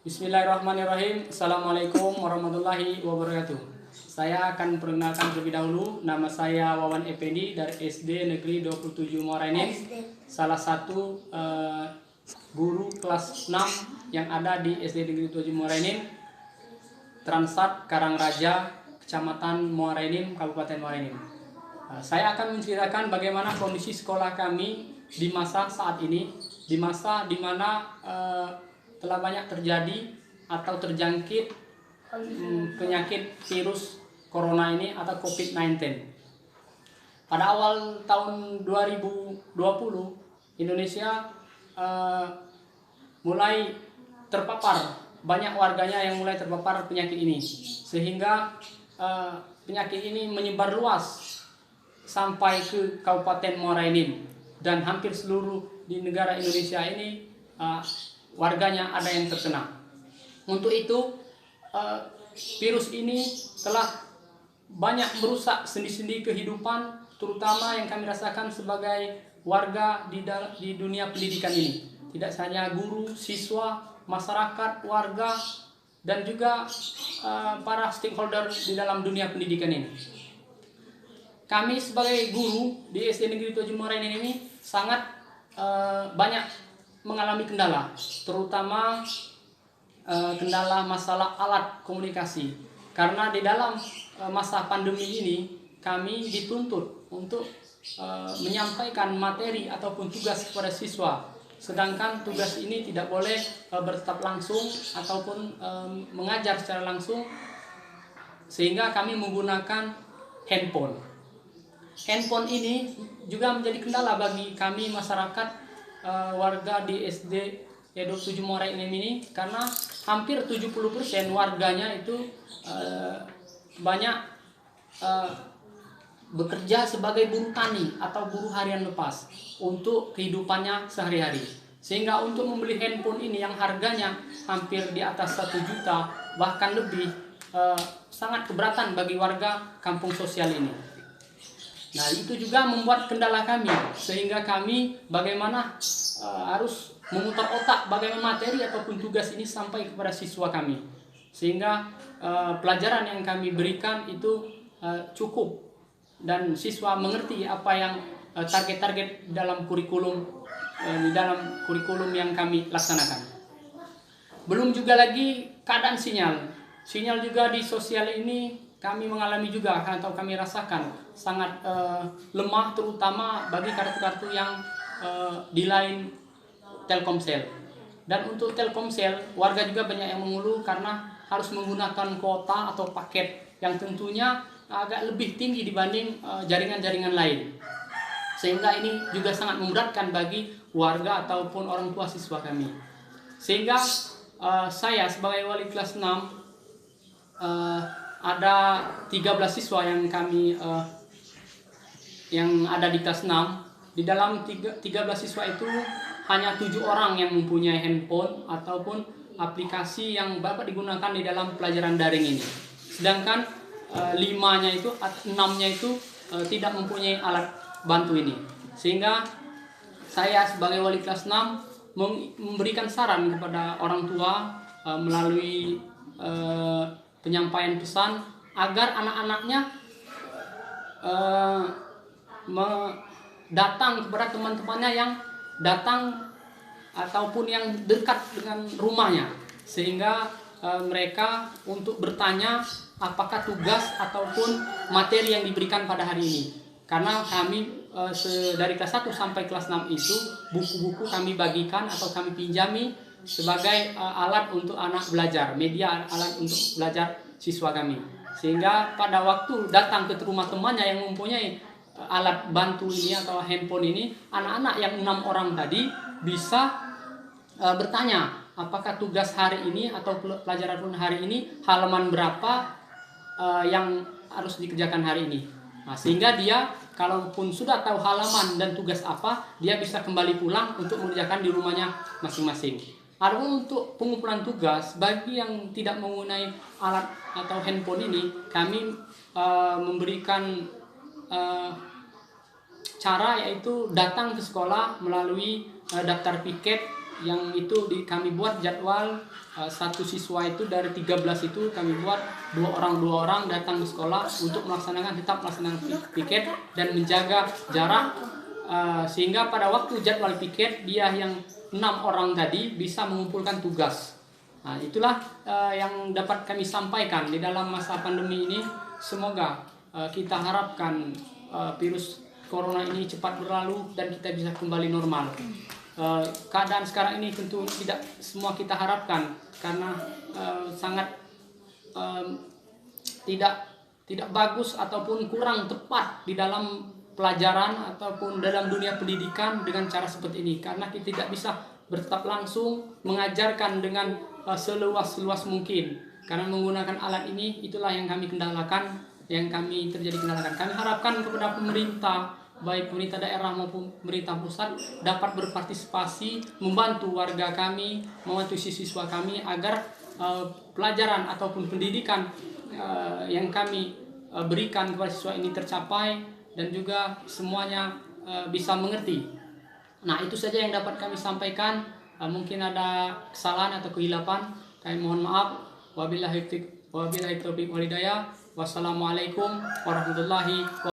Bismillahirrahmanirrahim. Assalamualaikum warahmatullahi wabarakatuh. Saya akan perkenalkan terlebih dahulu. Nama saya Wawan Effendi dari SD Negeri 27 Muarainim. Salah satu guru kelas 6 yang ada di SD Negeri 27 Muarainim, Transat Karangraja, Kecamatan Muarainim, Kabupaten Muarainim. Saya akan menceritakan bagaimana kondisi sekolah kami di masa saat ini, di masa di mana telah banyak terjadi atau terjangkit penyakit virus corona ini atau COVID-19. Pada awal tahun 2020, Indonesia mulai terpapar, banyak warganya yang mulai terpapar penyakit ini, sehingga penyakit ini menyebar luas sampai ke Kabupaten Muarainim, dan hampir seluruh di negara Indonesia ini warganya ada yang terkena. Untuk itu virus ini telah banyak merusak sendi-sendi kehidupan, terutama yang kami rasakan sebagai warga di dunia pendidikan ini. Tidak hanya guru, siswa, masyarakat, warga, dan juga para stakeholder di dalam dunia pendidikan ini. Kami sebagai guru di SD Negeri 7 Muarainim ini sangat banyak mengalami kendala, terutama kendala masalah alat komunikasi. Karena di dalam masa pandemi ini kami dituntut untuk menyampaikan materi ataupun tugas kepada siswa, sedangkan tugas ini tidak boleh bertatap langsung ataupun mengajar secara langsung, sehingga kami menggunakan handphone. Handphone ini juga menjadi kendala bagi kami masyarakat warga di SD 27 Muarainim ini, karena hampir 70% warganya itu banyak bekerja sebagai buruh tani atau buruh harian lepas untuk kehidupannya sehari-hari. Sehingga untuk membeli handphone ini yang harganya hampir di atas 1 juta bahkan lebih, sangat keberatan bagi warga kampung sosial ini. Nah, itu juga membuat kendala kami, sehingga kami bagaimana harus memutar otak bagaimana materi ataupun tugas ini sampai kepada siswa kami, sehingga pelajaran yang kami berikan itu cukup dan siswa mengerti apa yang target-target dalam kurikulum yang kami laksanakan. Belum juga lagi keadaan sinyal juga di sosial ini kami mengalami juga atau kami rasakan sangat lemah, terutama bagi kartu-kartu yang di line Telkomsel. Dan untuk Telkomsel, warga juga banyak yang mengeluh karena harus menggunakan kuota atau paket yang tentunya agak lebih tinggi dibanding jaringan-jaringan lain. Sehingga ini juga sangat memberatkan bagi warga ataupun orang tua siswa kami. Sehingga saya sebagai wali kelas 6, ada 13 siswa yang kami yang ada di kelas 6. Di dalam 13 siswa itu hanya 7 orang yang mempunyai handphone ataupun aplikasi yang dapat digunakan di dalam pelajaran daring ini. Sedangkan 6-nya itu tidak mempunyai alat bantu ini. Sehingga saya sebagai wali kelas 6 memberikan saran kepada orang tua melalui penyampaian pesan agar anak-anaknya datang kepada teman-temannya yang datang ataupun yang dekat dengan rumahnya, sehingga mereka untuk bertanya apakah tugas ataupun materi yang diberikan pada hari ini. Karena kami dari kelas 1 sampai kelas 6 itu buku-buku kami bagikan atau kami pinjami sebagai alat untuk anak belajar, media alat untuk belajar siswa kami. Sehingga pada waktu datang ke rumah temannya yang mempunyai alat bantu ini atau handphone ini, anak-anak yang 6 orang tadi bisa bertanya apakah tugas hari ini atau pelajaran hari ini halaman berapa yang harus dikerjakan hari ini. Nah, sehingga dia kalaupun sudah tahu halaman dan tugas apa, dia bisa kembali pulang untuk mengerjakan di rumahnya masing-masing. Adapun untuk pengumpulan tugas bagi yang tidak menggunakan alat atau handphone ini, kami memberikan cara, yaitu datang ke sekolah melalui daftar piket yang itu kami buat jadwal satu siswa itu dari 13 itu kami buat dua orang datang ke sekolah untuk tetap melaksanakan piket dan menjaga jarak, sehingga pada waktu jadwal piket dia yang 6 orang tadi bisa mengumpulkan tugas. Nah, itulah yang dapat kami sampaikan di dalam masa pandemi ini. Semoga kita harapkan virus corona ini cepat berlalu dan kita bisa kembali normal. Keadaan sekarang ini tentu tidak semua kita harapkan, karena sangat tidak bagus ataupun kurang tepat di dalam pelajaran ataupun dalam dunia pendidikan dengan cara seperti ini, karena kita tidak bisa bertatap langsung mengajarkan dengan seluas mungkin. Karena menggunakan alat ini, itulah yang kami kendalakan, yang kami terjadi kendalakan. Kami harapkan kepada pemerintah, baik pemerintah daerah maupun pemerintah pusat, dapat berpartisipasi membantu warga kami, membantu siswa kami agar pelajaran ataupun pendidikan yang kami berikan kepada siswa ini tercapai dan juga semuanya bisa mengerti. Nah, itu saja yang dapat kami sampaikan. Mungkin ada kesalahan atau kehilapan, kami mohon maaf. Wabillahi taufiq wal hidayah. Wassalamualaikum warahmatullahi wabarakatuh.